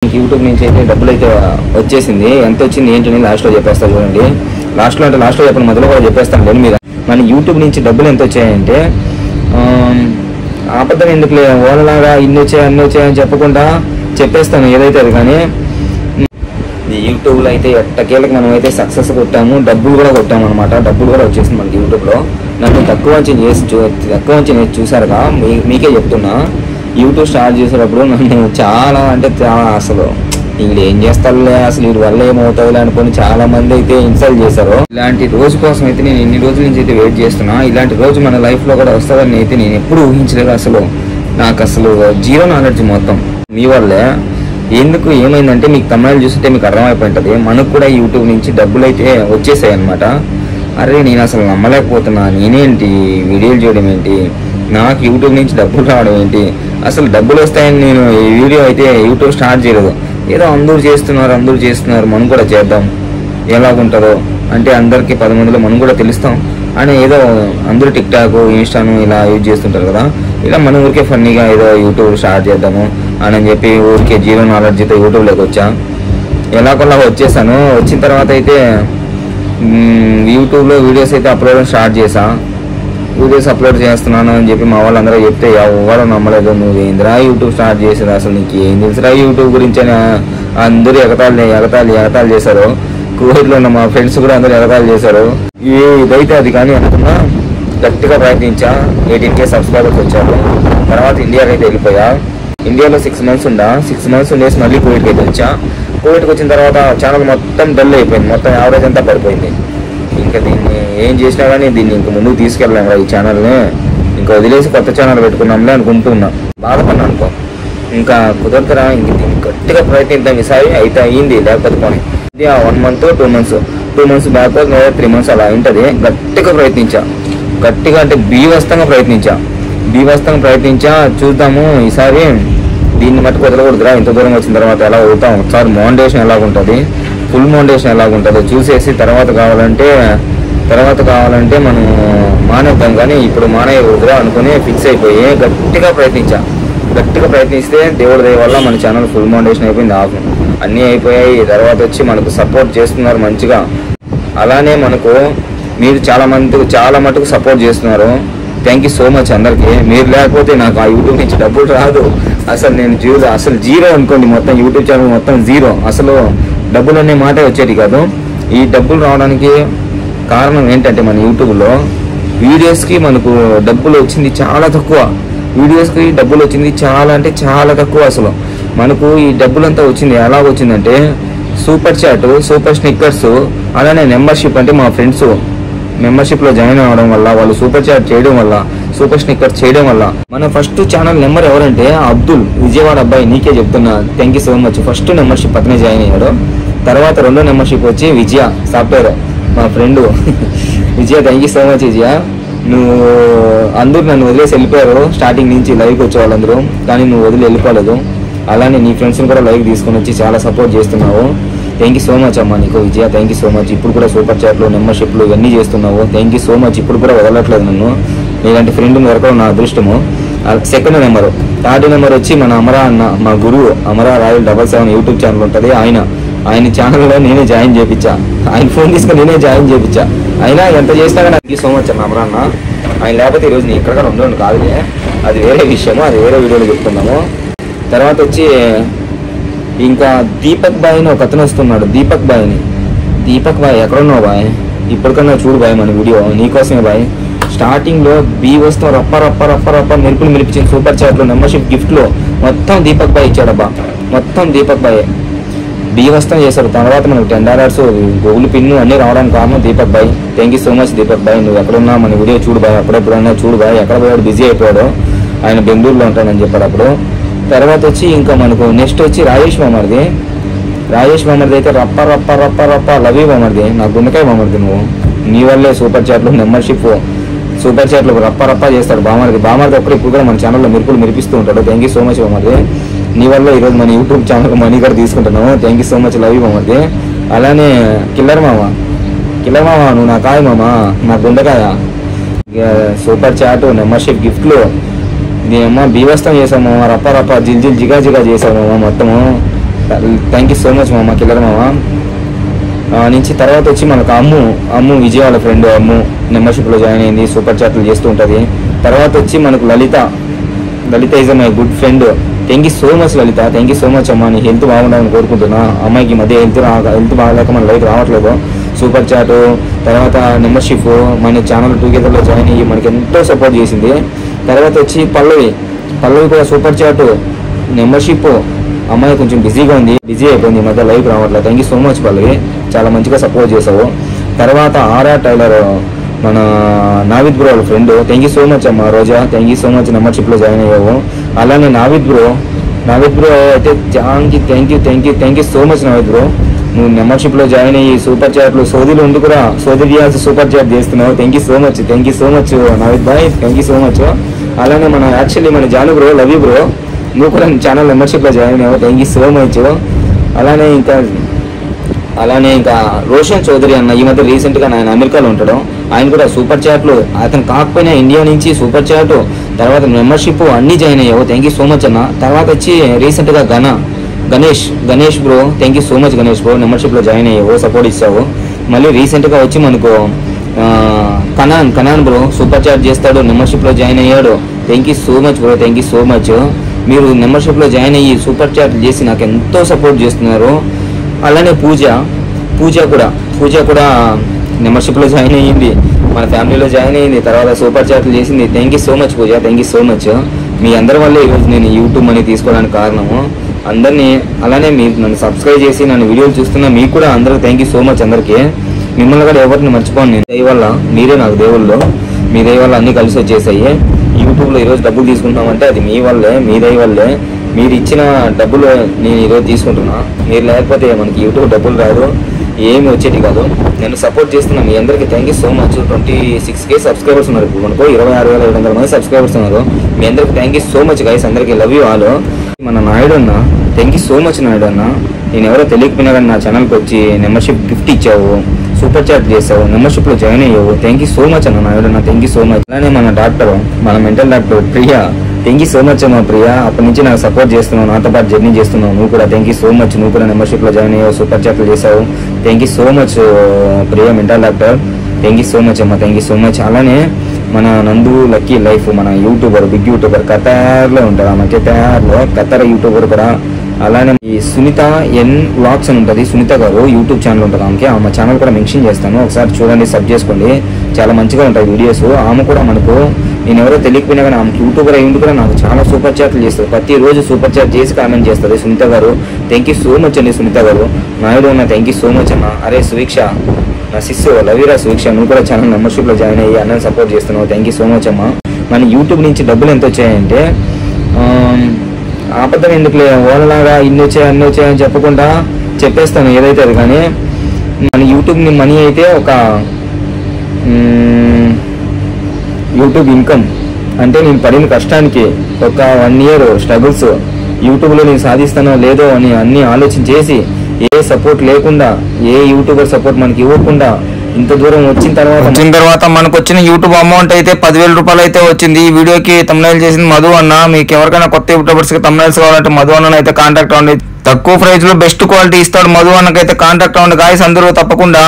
YouTube నుంచి అయితే డబ్బులు అయితే వచ్చేసింది. ఎంత వచ్చింది ఏంటని లాస్ట్లో చెప్పేస్తాను చూడండి. లాస్ట్లో చెప్పండి, మొదలు కూడా చెప్పేస్తాను. దాని మీద మన యూట్యూబ్ నుంచి డబ్బులు ఎంత వచ్చాయంటే ఆపదం ఎందుకులే, ఓనలాగా ఇన్ని వచ్చాయని చెప్పకుండా చెప్పేస్తాను ఏదైతే అది. కానీ యూట్యూబ్లో అయితే ఎట్టకేళ్ళకి మనం అయితే సక్సెస్ కొట్టాము, డబ్బులు కూడా కొట్టాము అనమాట. డబ్బులు కూడా వచ్చేసింది మనకి యూట్యూబ్లో. నన్ను తక్కువ అంచనా చూసారుగా, మీకే చెప్తున్నా. యూట్యూబ్ స్టార్ట్ చేసేటప్పుడు నన్ను చాలా అసలు వీళ్ళు ఏం చేస్తారులే, అసలు వీడి వల్ల ఏమవుతుందిలే అనుకుని చాలా మంది అయితే ఇన్సల్ట్ చేశారు. ఇలాంటి రోజు కోసం అయితే నేను ఇన్ని రోజుల నుంచి అయితే వెయిట్ చేస్తున్నా. ఇలాంటి రోజు మన లైఫ్లో కూడా వస్తుందని అయితే నేను ఎప్పుడు ఊహించలేదు. నాకు అసలు జీరో నాలెడ్జ్ మొత్తం మీ వల్లే. ఎందుకు ఏమైందంటే మీకు తమిళ చూస్తుంటే మీకు అర్థమైపోయింటుంది. మనకు కూడా యూట్యూబ్ నుంచి డబ్బులు అయితే వచ్చేసాయి అనమాట. అరే నేను అసలు నమ్మలేకపోతున్నా, నేనేంటి వీడియోలు చేయడం ఏంటి, నాకు యూట్యూబ్ నుంచి డబ్బులు రావడం ఏంటి, అసలు డబ్బులు వస్తాయని నేను ఈ వీడియో అయితే యూట్యూబ్ స్టార్ట్ చేయలేదు. ఏదో అందరూ చేస్తున్నారు మనం కూడా చేద్దాం, ఎలాగుంటుందో అంటే అందరికీ 10 మందిలో మనం కూడా తెలుస్తాం అని ఏదో అందరూ టిక్ టాక్ ఇన్స్టాను ఇలా యూజ్ చేస్తుంటారు కదా, ఇలా మన ఊరికే ఫన్నీగా ఏదో యూట్యూబ్ స్టార్ట్ చేద్దాము అని చెప్పి ఊరికే జీరో నాలెడ్జ్తో యూట్యూబ్లోకి వచ్చా. ఎలాగోలా వచ్చేసాను. వచ్చిన తర్వాత అయితే యూట్యూబ్లో వీడియోస్ అయితే అప్లోడ్ స్టార్ట్ చేసా. వీడియోస్ అప్లోడ్ చేస్తున్నాను అని చెప్పి మా వాళ్ళందరూ చెప్తే ఎవరు నమ్మలేదు. నువ్వేంద్రా యూట్యూబ్ స్టార్ట్ చేసేది, అసలు నీకు ఏం తెలుసురా యూట్యూబ్ గురించి అని అందరూ ఎగతాళి చేశారు. కువైట్లో ఉన్న మా ఫ్రెండ్స్ కూడా అందరూ ఎగతాళి చేశారు. ఇదైతే అది కానీ అనుకున్నా, గట్టిగా ప్రయత్నించా. 18K సబ్స్క్రైబర్స్ వచ్చారు. తర్వాత ఇండియాకి అయితే వెళ్ళిపోయా. ఇండియాలో 6 months 6 months ఉండేసి మళ్ళీ కోవిడ్కి అయితే వచ్చా. కోవిడ్కి వచ్చిన తర్వాత ఛానల్ మొత్తం డల్ అయిపోయింది, మొత్తం యావరేజ్ అంతా పడిపోయింది. ఇంకా దీన్ని ఏం చేసినా కానీ దీన్ని ఇంక ముందుకు తీసుకెళ్ళాం ఈ ఛానల్ని. ఇంకా వదిలేసి కొత్త ఛానల్ పెట్టుకున్నాంలే అనుకుంటున్నా. బాధపడినా అనుకో, ఇంకా కుదరతరా, ఇంక దీన్ని గట్టిగా ప్రయత్నిద్దాం ఈసారి. అయితే అయ్యింది, లేకపోతే పోనీ 1 month 2 months బ్యాక్ 3 months అలా ఉంటుంది. గట్టిగా అంటే బీభత్సంగా ప్రయత్నించా. చూద్దాము ఈసారి దీన్ని మట్టుకు వదలకూడదురా. ఇంత దూరం వచ్చిన తర్వాత ఎలా వదులుతాం, ఒకసారి మౌండేషన్ ఎలాగుంటుంది, ఫుల్ మౌండేషన్ ఎలాగుంటుందో చూసేసి తర్వాత కావాలంటే మనం మానేద్దాం. కానీ ఇప్పుడు మానేయకూడదురా అనుకుని ఫిక్స్ అయిపోయి గట్టిగా ప్రయత్నిస్తే దేవుడి దయ వల్ల మన ఛానల్ ఫుల్ మౌండేషన్ అయిపోయింది, ఆఫ్ అన్నీ అయిపోయాయి. తర్వాత వచ్చి మనకు సపోర్ట్ చేస్తున్నారు మంచిగా. అలానే మనకు మీరు చాలా మటుకు సపోర్ట్ చేస్తున్నారు. థ్యాంక్ యూ సో మచ్ అందరికీ. మీరు లేకపోతే నాకు ఆ యూట్యూబ్ నుంచి డబ్బులు రాదు. అసలు నేను జీరో అనుకోండి, మొత్తం యూట్యూబ్ ఛానల్ మొత్తం జీరో. అసలు డబ్బులు అనే మాట వచ్చేది కాదు. ఈ డబ్బులు రావడానికి కారణం ఏంటంటే మన యూట్యూబ్లో వీడియోస్కి మనకు డబ్బులు వచ్చింది చాలా తక్కువ. చాలా తక్కువ. అసలు మనకు ఈ డబ్బులంతా వచ్చింది ఎలా వచ్చిందంటే సూపర్ చాట్, సూపర్ స్టిక్కర్స్, అలానే మెంబర్షిప్. అంటే మా ఫ్రెండ్స్ మెంబర్షిప్లో జాయిన్ అవ్వడం వల్ల, వాళ్ళు సూపర్ చాట్ చేయడం వల్ల, సూపర్ స్టిక్కర్ చేయడం వల్ల మన ఫస్ట్ ఛానల్ నెంబర్ ఎవరంటే అబ్దుల్, విజయవాడ అబ్బాయి. నీకే చెప్తున్నా, thank you so much. First membership అతనే జాయిన్ అయ్యాడు. తర్వాత 2వ మెంబర్షిప్ వచ్చి విజయ సాఫ్ట్వేర్, మా friend Vijaya. Thank you so much Vijaya. అందరూ నన్ను వదిలేసి వెళ్ళిపోయారు స్టార్టింగ్ నుంచి లైవ్కి వచ్చే వాళ్ళందరూ, కానీ నువ్వు వదిలి వెళ్ళిపోలేదు. అలానే నీ ఫ్రెండ్స్ని కూడా లైవ్ తీసుకొని వచ్చి చాలా సపోర్ట్ చేస్తున్నావు. థ్యాంక్ యూ సో మచ్ అమ్మా నీకు విజయ, థ్యాంక్ యూ సో మచ్. ఇప్పుడు కూడా సూపర్ చాట్లు, మెంబర్షిప్లు ఇవన్నీ చేస్తున్నావు. Thank you so much. ఇప్పుడు కూడా వదలట్లేదు నన్ను. నీలాంటి ఫ్రెండ్ దొరకడం నా అదృష్టము. 2nd number. 3rd నెంబర్ వచ్చి మన అమరా అన్న, మా గురువు అమరా రాయల్ 77 యూట్యూబ్ ఛానల్ ఉంటుంది. ఆయన ఛానల్లో నేనే జాయిన్ చేయించా. ఆయన ఫోన్ తీసుకొని నేనే జాయిన్ చేయించా. అయినా ఎంత చేసినా కానీ థ్యాంక్ యూ సో మచ్ అన్న అమరా అన్న. ఆయన లేకపోతే ఈరోజు నేను ఇక్కడ ఉండను కాదులే, అది వేరే విషయము, అది వేరే వీడియోలో చెప్తున్నాము. తర్వాత వచ్చి ఇంకా దీపక్ బాయ్ అని ఒక అతను వస్తున్నాడు. దీపక్ బాయ్ ఎక్కడున్నావు బాయ్? ఇప్పటికన్నా చూడు బాయ్ మన వీడియో, నీకోసమే బాయ్. స్టార్టింగ్లో వస్తూ రప్ప మెరుపులు మెరిపించిన సూపర్ చాట్లో మెంబర్షిప్ గిఫ్ట్లో మొత్తం దీపక్ బాయ్ ఇచ్చాడబ్బా. మొత్తం దీపక్ బాయ్ బీవస్తం చేశాడు. తర్వాత మనకు $10 గూగుల్ పిన్ అన్నీ రావడానికి కారణం Deepak bhai. Thank you so much Deepak bhai. నువ్వు ఎక్కడున్నా మన వీడియో చూడు బాయ్, అప్పుడెప్పుడన్నా చూడు బాయ్. ఎక్కడ పోయాడు, బిజీ అయిపోయాడు, ఆయన బెంగళూరులో ఉంటానని చెప్పాడు అప్పుడు. తర్వాత వచ్చి ఇంకా మనకు నెక్స్ట్ వచ్చి రాజేష్ మామర్ది అయితే రప్ప లవ్ యూ మామర్ది, నా గుండెకాయ మామర్ది. నువ్వు నీ వల్లే సూపర్ చాట్లు, మెంబర్షిప్, సూపర్ చాట్లు రప్ప చేస్తాడు బామర్ది ఒక్కరు. ఇప్పుడు కూడా మన ఛానల్లో మెరుపులు మెరిపిస్తూ ఉంటాడు. Thank you so much Mamardi. నీ వల్ల ఈరోజు మన యూట్యూబ్ ఛానల్ మనీ కూడా తీసుకుంటున్నాము. Thank you so much, love you Mamardi. అలానే కిల్లర్ మామ, నువ్వు నా కాయ మామ, నా గుండెకాయ. సూపర్ చాట్, మెంబర్షిప్ గిఫ్ట్లు దీనమ్మ బీవస్తం చేసాము. రప్ప జిల్ జిగా చేసాము మొత్తము. థ్యాంక్ యూ సో మచ్ మామ, కిల్లర్ మామ. నుంచి తర్వాత వచ్చి మనకు అమ్ము విజయవాడ ఫ్రెండ్ అమ్ము మెంబర్షిప్లో జాయిన్ అయింది, సూపర్ చాట్లు చేస్తూ ఉంటుంది. తర్వాత వచ్చి మనకు Lalitha is my good friend. Thank you so much Lalitha, thank you so much అమ్మ. నీ హెల్త్ బాగుండాలని కోరుకుంటున్నా. అమ్మాయికి మధ్య హెల్త్ బాగాలేక మన లైఫ్ రావట్లేదు. సూపర్ చాటు తర్వాత మెంబర్షిప్ మన ఛానల్ టుగెదర్లో జాయిన్ అయ్యి మనకి ఎంతో సపోర్ట్ చేసింది. తర్వాత వచ్చి పల్లవి కూడా సూపర్ చాటు మెంబర్షిప్. అమ్మాయి కొంచెం బిజీ అయిపోయింది, మధ్య లైఫ్ రావట్లేదు. Thank you so much Pallavi, చాలా మంచిగా సపోర్ట్ చేసావు. తర్వాత ఆర్ఆర్ టైలర్ మన నావిద్ బ్రో వాళ్ళ friend. Thank you so much అమ్మ Roja, thank you so much మెంబర్షిప్లో జాయిన్ అయ్యావు. అలానే నావిద్ బ్రో అయితే thank you so much Navid bro. నువ్వు మెంబర్షిప్లో జాయిన్ అయ్యి సూపర్ చాట్లు సోదీలు ఉండి కూడా సోదీ సూపర్ చాట్ చేస్తున్నావు. Thank you so much Navid భాయ్, థ్యాంక్ యూ సో మచ్. అలానే మన Janu bro, love you bro, నువ్వు కూడా ఛానల్ మెంబర్షిప్లో జాయిన్ అయ్యావు. Thank you so much. అలానే ఇంకా రోషన్ చౌదరి అన్న ఈ మధ్య రీసెంట్గా ఆయన అమెరికాలో ఉంటాడు. ఆయన కూడా సూపర్ చాట్లు, అతను కాకపోయినా ఇండియా నుంచి సూపర్ చాటు తర్వాత మెంబర్షిప్ అన్నీ జాయిన్ అయ్యావు. థ్యాంక్ యూ సో మచ్ అన్న. తర్వాత వచ్చి రీసెంట్గా Ganesh bro, thank you so much Ganesh bro, మెంబర్షిప్లో జాయిన్ అయ్యావు, సపోర్ట్ ఇస్తావు. మళ్ళీ రీసెంట్గా వచ్చి మనకు కనాన్ బ్రో సూపర్ చాట్ చేస్తాడు, మెంబర్షిప్లో జాయిన్ అయ్యాడు. Thank you so much bro, thank you so much. మీరు మెంబర్షిప్లో జాయిన్ అయ్యి సూపర్ చాట్లు చేసి నాకు ఎంతో సపోర్ట్ చేస్తున్నారు. అలానే పూజ కూడా మెంబర్షిప్లో జాయిన్ అయ్యింది, మన ఫ్యామిలీలో జాయిన్ అయ్యింది, తర్వాత సూపర్ చాట్లు చేసింది. Thank you so much Pooja, thank you so much. మీ అందరి వల్లే ఈరోజు నేను యూట్యూబ్ మనీ తీసుకోవడానికి కారణము. అందరినీ అలానే మీరు నన్ను సబ్స్క్రైబ్ చేసి నన్ను వీడియోలు చూస్తున్నా మీకు కూడా అందరికీ థ్యాంక్ యూ సో మచ్. అందరికీ మిమ్మల్ని కూడా ఎవరిని మర్చిపోను నేను. దయ వల్ల మీరే నాకు దేవుళ్ళు, మీ దయ వల్ల అన్నీ కలిసి వచ్చేసాయి. యూట్యూబ్లో ఈరోజు డబ్బులు తీసుకుంటామంటే అది మీ వల్లే, మీ దయ వల్లే. మీరు ఇచ్చిన డబ్బులు నేను ఈరోజు తీసుకుంటున్నా. మీరు లేకపోతే మనకి యూట్యూబ్ డబ్బులు రాదు, ఏమి వచ్చేది కాదు. నేను సపోర్ట్ చేస్తున్నా మీ అందరికీ thank you so much. 26K subscribers ఉన్నారు ఇప్పుడు మనకు, 26,700 మంది సబ్స్క్రైబర్స్ ఉన్నారు. మీ అందరికీ thank you so much guys, అందరికీ లవ్ యూ ఆల్. మన నాయుడు అన్న thank you so much Naidu అన్న. నేను ఎవరో తెలియకపోయినా కానీ నా ఛానల్కి వచ్చి మెంబర్షిప్ గిఫ్ట్ ఇచ్చావు, సూపర్ చాట్ చేసావు, మెంబర్షిప్లో జాయిన్ అయ్యావు. థ్యాంక్ యూ సో మచ్ అన్న నాయుడు అన్న, థ్యాంక్ యూ సో మచ్. అలానే మన mental doctor Priya, thank you so much అమ్మా ప్రియా. అప్పటి నుంచి నాకు సపోర్ట్ చేస్తున్నావు, నాతో పాటు జర్నీ చేస్తున్నావు. నువ్వు కూడా థ్యాంక్ యూ సో మచ్. నువ్వు కూడా మెంబర్షిప్లో జాయిన్ అయ్యావు, సూపర్ చాట్లు చేసావు. Thank you so much Priya mental doctor, thank you so much అమ్మా, థ్యాంక్ యూ సో మచ్. అలానే మన నందు లక్కీ లైఫ్, మన యూట్యూబర్, బిగ్ యూట్యూబర్, ఖతార్లో ఉంటారు ఆమె, ఖతార్ యూట్యూబర్ కూడా. అలానే ఈ సునీత ఎన్ వ్లాగ్స్ అని ఉంటుంది, సునీత గారు యూట్యూబ్ ఛానల్ ఉంటుంది ఆమె ఛానల్ కూడా మెన్షన్ చేస్తాను, ఒకసారి చూడండి, సబ్ చేసుకోండి, చాలా మంచిగా ఉంటాయి వీడియోస్. ఆమె కూడా మనకు నేను ఎవరో తెలియకపోయినా కానీ ఆమె యూట్యూబర్ అయ్యి కూడా నాకు చాలా సూపర్ చాట్లు చేస్తుంది, ప్రతిరోజు సూపర్ చాట్ చేసి కామెంట్ చేస్తుంది సునీత గారు. థ్యాంక్ యూ సో మచ్ అండి సునీత గారు. నాయుడు అన్న థ్యాంక్ యూ సో మచ్ అన్న. అరే సువీక్ష, నా సిస్సు లవీరా సువీక్ష, నువ్వు కూడా ఛానల్ మెంబర్షిప్లో జాయిన్ అయ్యి అన్నని సపోర్ట్ చేస్తున్నావు. థ్యాంక్ యూ సో మచ్ అమ్మ. మన యూట్యూబ్ నుంచి డబ్బులు ఎంత వచ్చాయంటే అబద్ధం ఎందుకులే, ఓనలాగా ఇన్ని వచ్చాయి అన్ని వచ్చాయని చెప్పకుండా చెప్పేస్తాను ఏదైతే అది. కానీ మన యూట్యూబ్ మనీ అయితే ఒక యూట్యూబ్ ఇన్కమ్ అంటే నేను పడిన కష్టానికి ఒక 1 year స్ట్రగుల్స్ యూట్యూబ్లో నేను సాధిస్తానో లేదో అని అన్ని ఆలోచన చేసి ఏ సపోర్ట్ లేకుండా, ఏ యూట్యూబర్ సపోర్ట్ మనకి ఇవ్వకుండా ఇంత దూరం వచ్చిన తర్వాత మనకు వచ్చిన యూట్యూబ్ అమౌంట్ అయితే 10,000 రూపాయలు అయితే వచ్చింది. ఈ వీడియోకి తమ్నైల్ చేసింది మధు అన్న. మీకు ఎవరికైనా కొత్త యూట్యూబర్స్ కి తమ్నైల్స్ కావాలంటే మధు అన్న అయితే కాంటాక్ట్ అవ్వండి. తక్కువ ప్రైస్ లో బెస్ట్ క్వాలిటీ ఇస్తాడు మధు అన్నకైతే కాంటాక్ట్ అవ్వండి గాయస్ అందరూ తప్పకుండా.